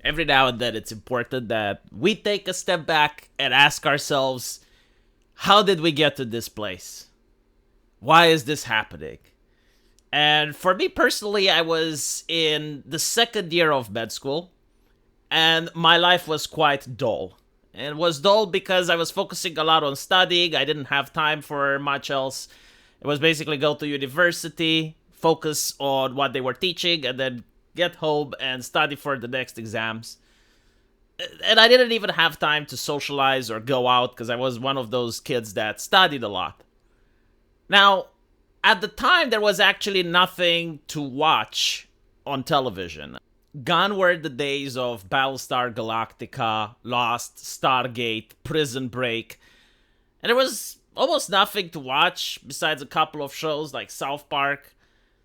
Every now and then it's important that we take a step back and ask ourselves, how did we get to this place? Why is this happening? And for me personally, I was in the second year of med school, and my life was quite dull. And it was dull because I was focusing a lot on studying. I didn't have time for much else. It was basically go to university, focus on what they were teaching, and then get home and study for the next exams. And I didn't even have time to socialize or go out because I was one of those kids that studied a lot. Now, at the time, there was actually nothing to watch on television. Gone were the days of Battlestar Galactica, Lost, Stargate, Prison Break, and there was almost nothing to watch besides a couple of shows like South Park.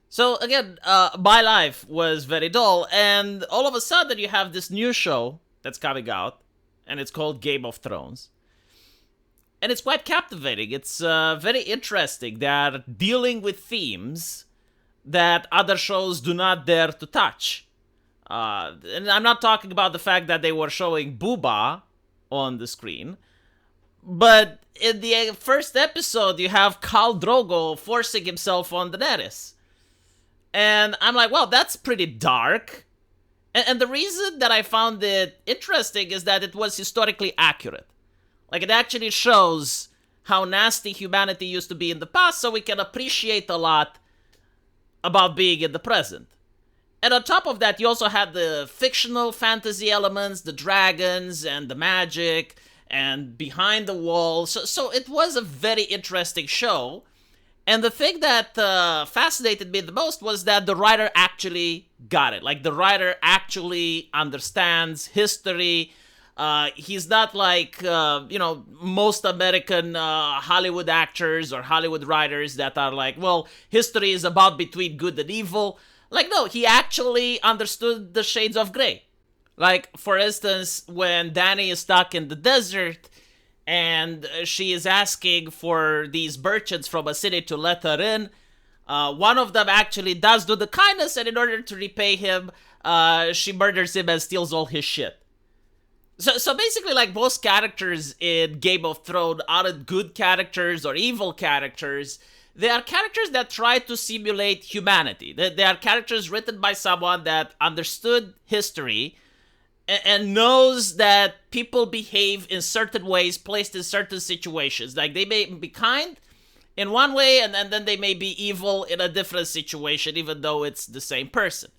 So again, my life was very dull, and all of a sudden you have this new show that's coming out, and it's called Game of Thrones. And it's quite captivating. It's very interesting. They're dealing with themes that other shows do not dare to touch. And I'm not talking about the fact that they were showing Booba on the screen, but in the first episode, you have Khal Drogo forcing himself on Daenerys. And I'm like, well, that's pretty dark. And the reason that I found it interesting is that it was historically accurate. Like, it actually shows how nasty humanity used to be in the past, so we can appreciate a lot about being in the present. And on top of that, you also had the fictional fantasy elements, the dragons and the magic, and behind the walls. So it was a very interesting show. And the thing that fascinated me the most was that the writer actually got it. Like, the writer actually understands history. He's not like, most American Hollywood actors or Hollywood writers that are like, well, history is about between good and evil. Like, no, he actually understood the shades of gray. Like, for instance, when Dany is stuck in the desert and she is asking for these merchants from a city to let her in, one of them actually does do the kindness, and in order to repay him, she murders him and steals all his shit. So basically, like, most characters in Game of Thrones aren't good characters or evil characters. They are characters that try to simulate humanity. They are characters written by someone that understood history and knows that people behave in certain ways, placed in certain situations. Like, they may be kind in one way, and then they may be evil in a different situation, even though it's the same person.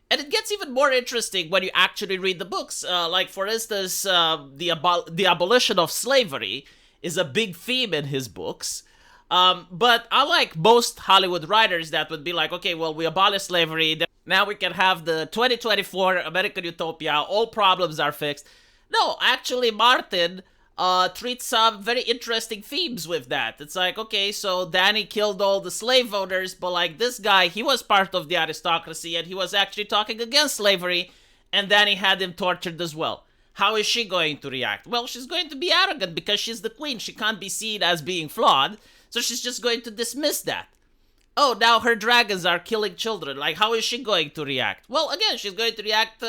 And it gets even more interesting when you actually read the books. Like, for instance, the abolition of slavery is a big theme in his books. But unlike most Hollywood writers that would be like, okay, well, we abolished slavery, now we can have the 2024 American utopia, all problems are fixed. No, actually, Martin treats some very interesting themes with that. It's like, okay, so Dany killed all the slave owners, but like this guy, he was part of the aristocracy and he was actually talking against slavery, and Dany had him tortured as well. How is she going to react? Well, she's going to be arrogant because she's the queen. She can't be seen as being flawed, so she's just going to dismiss that. Oh, now her dragons are killing children. Like, how is she going to react? Well, again, she's going to react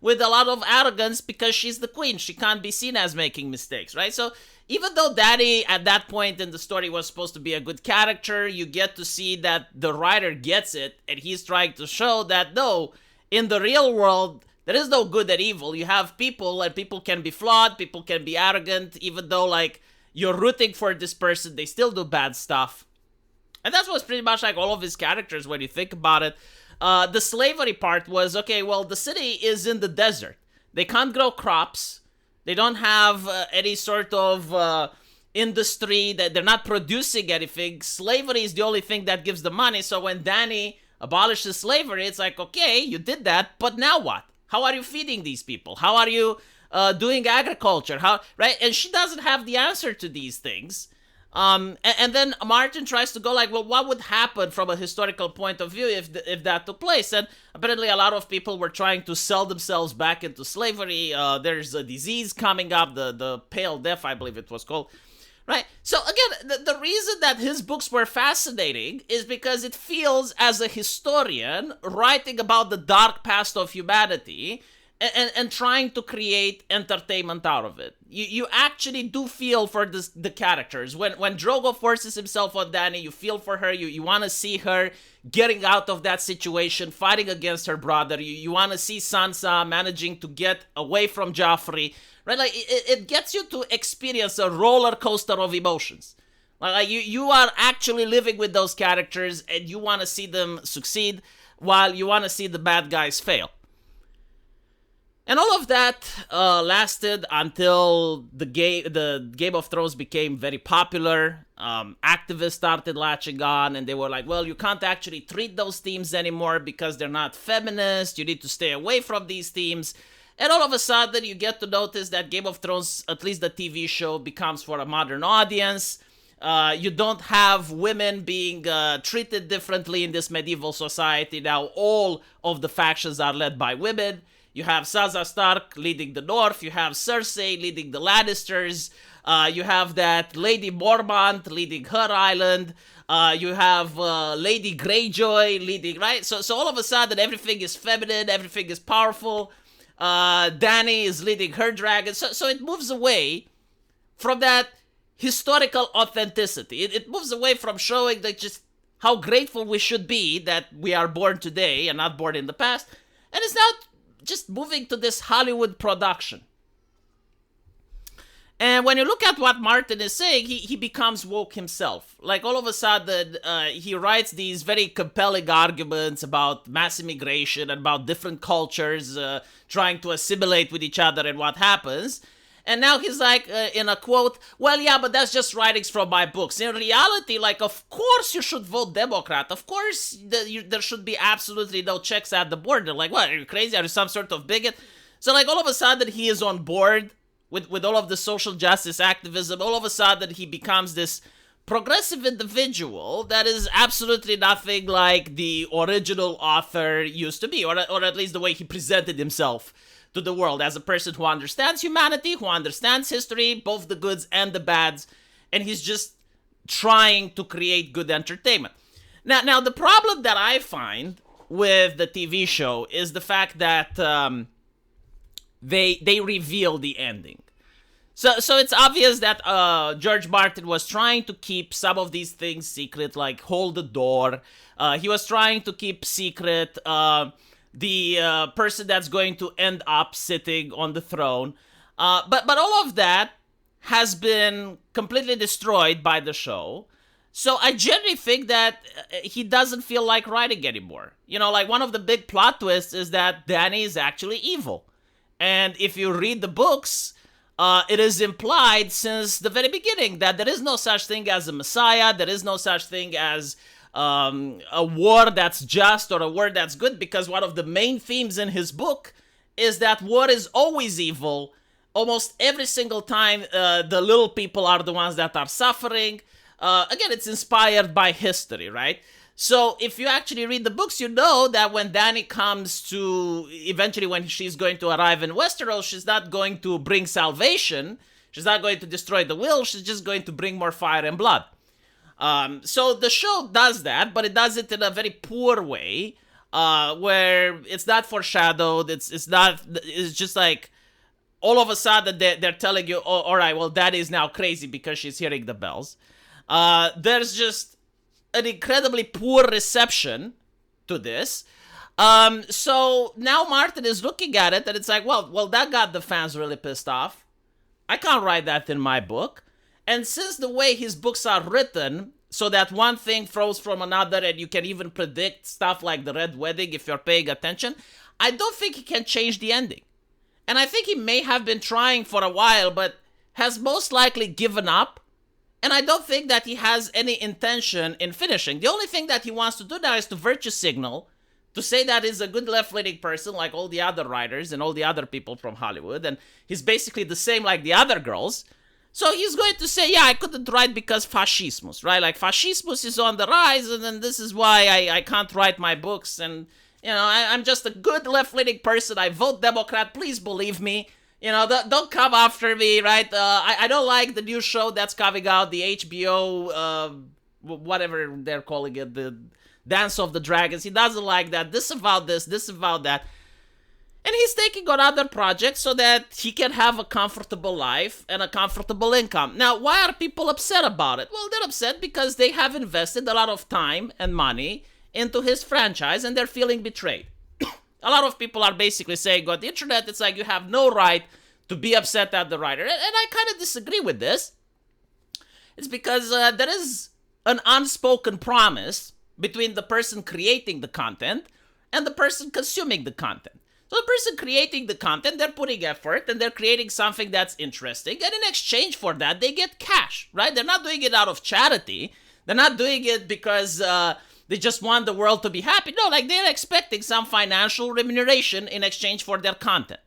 with a lot of arrogance because she's the queen. She can't be seen as making mistakes, right? So even though Dany at that point in the story was supposed to be a good character, you get to see that the writer gets it, and he's trying to show that no, in the real world, there is no good and evil. You have people, and people can be flawed, people can be arrogant, even though, like, you're rooting for this person, they still do bad stuff. And that's what's pretty much like all of his characters when you think about it. The slavery part was, okay, well, the city is in the desert. They can't grow crops. They don't have any sort of industry. That they're not producing anything. Slavery is the only thing that gives them money. So when Dany abolishes slavery, it's like, okay, you did that, but now what? How are you feeding these people? How are you doing agriculture? How, right? And she doesn't have the answer to these things. And then Martin tries to go like, well, what would happen from a historical point of view if that took place? And apparently a lot of people were trying to sell themselves back into slavery. There's a disease coming up, the Pale Death, I believe it was called. Right? So again, the reason that his books were fascinating is because it feels, as a historian writing about the dark past of humanity, and trying to create entertainment out of it. You actually do feel for the characters. When Drogo forces himself on Dany, you feel for her. You want to see her getting out of that situation, fighting against her brother. You want to see Sansa managing to get away from Joffrey, right? Like it gets you to experience a roller coaster of emotions. Like you are actually living with those characters, and you want to see them succeed while you want to see the bad guys fail. And all of that lasted until the Game of Thrones became very popular. Activists started latching on, and they were like, well, you can't actually treat those themes anymore because they're not feminist. You need to stay away from these themes. And all of a sudden, you get to notice that Game of Thrones, at least the TV show, becomes for a modern audience. You don't have women being treated differently in this medieval society. Now all of the factions are led by women. You have Sansa Stark leading the North. You have Cersei leading the Lannisters. You have that Lady Mormont leading her island. You have Lady Greyjoy leading, right? So all of a sudden, everything is feminine. Everything is powerful. Dany is leading her dragon. So it moves away from that historical authenticity. It moves away from showing that just how grateful we should be that we are born today and not born in the past. And it's now just moving to this Hollywood production. And when you look at what Martin is saying, he becomes woke himself. Like all of a sudden, he writes these very compelling arguments about mass immigration and about different cultures trying to assimilate with each other and what happens. And now he's like, in a quote, well, yeah, but that's just writings from my books. In reality, like, of course you should vote Democrat. Of course there should be absolutely no checks at the border. Like, what, are you crazy? Are you some sort of bigot? So, like, all of a sudden he is on board with all of the social justice activism. All of a sudden he becomes this progressive individual that is absolutely nothing like the original author used to be, or at least the way he presented himself to the world, as a person who understands humanity, who understands history, both the goods and the bads, and he's just trying to create good entertainment. Now the problem that I find with the TV show is the fact that they reveal the ending. So it's obvious that George Martin was trying to keep some of these things secret, like hold the door. He was trying to keep secret the person that's going to end up sitting on the throne. But all of that has been completely destroyed by the show. So I generally think that he doesn't feel like writing anymore. You know, like one of the big plot twists is that Dany is actually evil. And if you read the books, it is implied since the very beginning that there is no such thing as a messiah. There is no such thing as a war that's just or a war that's good, because one of the main themes in his book is that war is always evil. Almost every single time, the little people are the ones that are suffering. Again, it's inspired by history, right? So if you actually read the books, you know that when Dany comes to, eventually when she's going to arrive in Westeros, she's not going to bring salvation. She's not going to destroy the will. She's just going to bring more fire and blood. So the show does that, but it does it in a very poor way, where it's not foreshadowed. It's just like all of a sudden they're telling you, oh, all right, well, Dany is now crazy because she's hearing the bells. There's just an incredibly poor reception to this. So now Martin is looking at it and it's like, well, that got the fans really pissed off. I can't write that in my book. And since the way his books are written, so that one thing flows from another and you can even predict stuff like the Red Wedding if you're paying attention, I don't think he can change the ending. And I think he may have been trying for a while, but has most likely given up. And I don't think that he has any intention in finishing. The only thing that he wants to do now is to virtue signal, to say that he's a good left-leaning person like all the other writers and all the other people from Hollywood. And he's basically the same like the other girls. So he's going to say, yeah, I couldn't write because fascismus, right? Like fascismus is on the rise, and then this is why I can't write my books. And, you know, I'm just a good left-leaning person. I vote Democrat. Please believe me. You know, don't come after me, right? I don't like the new show that's coming out, the HBO, whatever they're calling it, the Dance of the Dragons. He doesn't like that. This about this about that. And he's taking on other projects so that he can have a comfortable life and a comfortable income. Now, why are people upset about it? Well, they're upset because they have invested a lot of time and money into his franchise and they're feeling betrayed. A lot of people are basically saying on the internet, it's like you have no right to be upset at the writer. And I kind of disagree with this. It's because there is an unspoken promise between the person creating the content and the person consuming the content. So the person creating the content, they're putting effort and they're creating something that's interesting. And in exchange for that, they get cash, right? They're not doing it out of charity. They're not doing it because they just want the world to be happy. No, like they're expecting some financial remuneration in exchange for their content.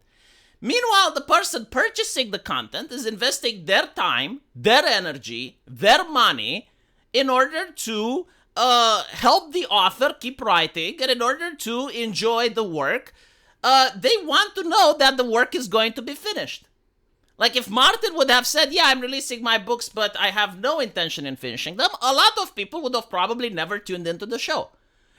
Meanwhile, the person purchasing the content is investing their time, their energy, their money in order to help the author keep writing and in order to enjoy the work. They want to know that the work is going to be finished. Like if Martin would have said, yeah, I'm releasing my books, but I have no intention in finishing them, a lot of people would have probably never tuned into the show.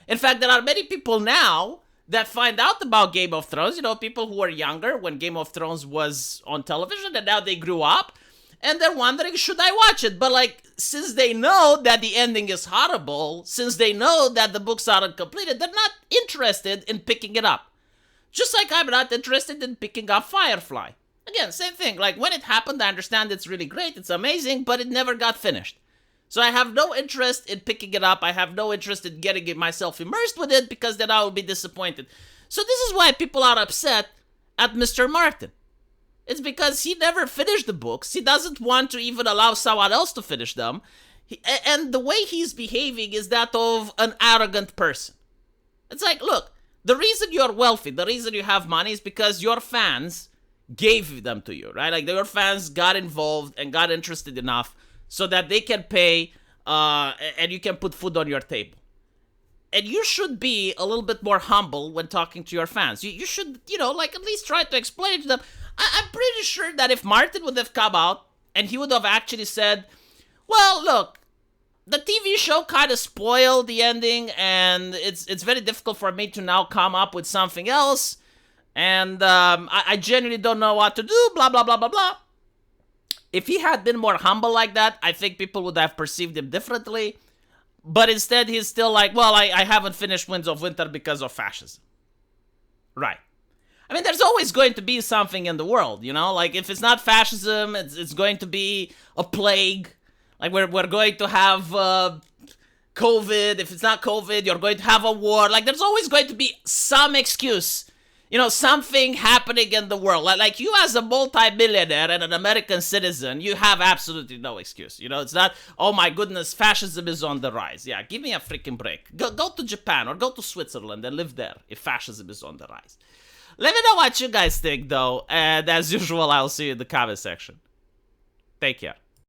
In fact, there are many people now that find out about Game of Thrones, you know, people who were younger when Game of Thrones was on television and now they grew up and they're wondering, should I watch it? But like, since they know that the ending is horrible, since they know that the books aren't completed, they're not interested in picking it up. Just like I'm not interested in picking up Firefly. Again, same thing. Like, when it happened, I understand it's really great, it's amazing, but it never got finished. So I have no interest in picking it up. I have no interest in getting it myself immersed with it because then I will be disappointed. So this is why people are upset at Mr. Martin. It's because he never finished the books. He doesn't want to even allow someone else to finish them. And the way he's behaving is that of an arrogant person. It's like, look, the reason you're wealthy, the reason you have money is because your fans gave them to you, right? Like your fans got involved and got interested enough so that they can pay and you can put food on your table. And you should be a little bit more humble when talking to your fans. You should, you know, like at least try to explain it to them. I'm pretty sure that if Martin would have come out and he would have actually said, well, look, the TV show kind of spoiled the ending, and it's very difficult for me to now come up with something else, and I genuinely don't know what to do, blah, blah, blah, blah, blah. If he had been more humble like that, I think people would have perceived him differently, but instead he's still like, well, I haven't finished Winds of Winter because of fascism. Right. I mean, there's always going to be something in the world, you know? Like, if it's not fascism, it's going to be a plague. Like, we're going to have COVID. If it's not COVID, you're going to have a war. Like, there's always going to be some excuse. You know, something happening in the world. Like you as a multi-millionaire and an American citizen, you have absolutely no excuse. You know, it's not, oh my goodness, fascism is on the rise. Yeah, give me a freaking break. Go to Japan or go to Switzerland and live there if fascism is on the rise. Let me know what you guys think, though. And as usual, I'll see you in the comment section. Take care.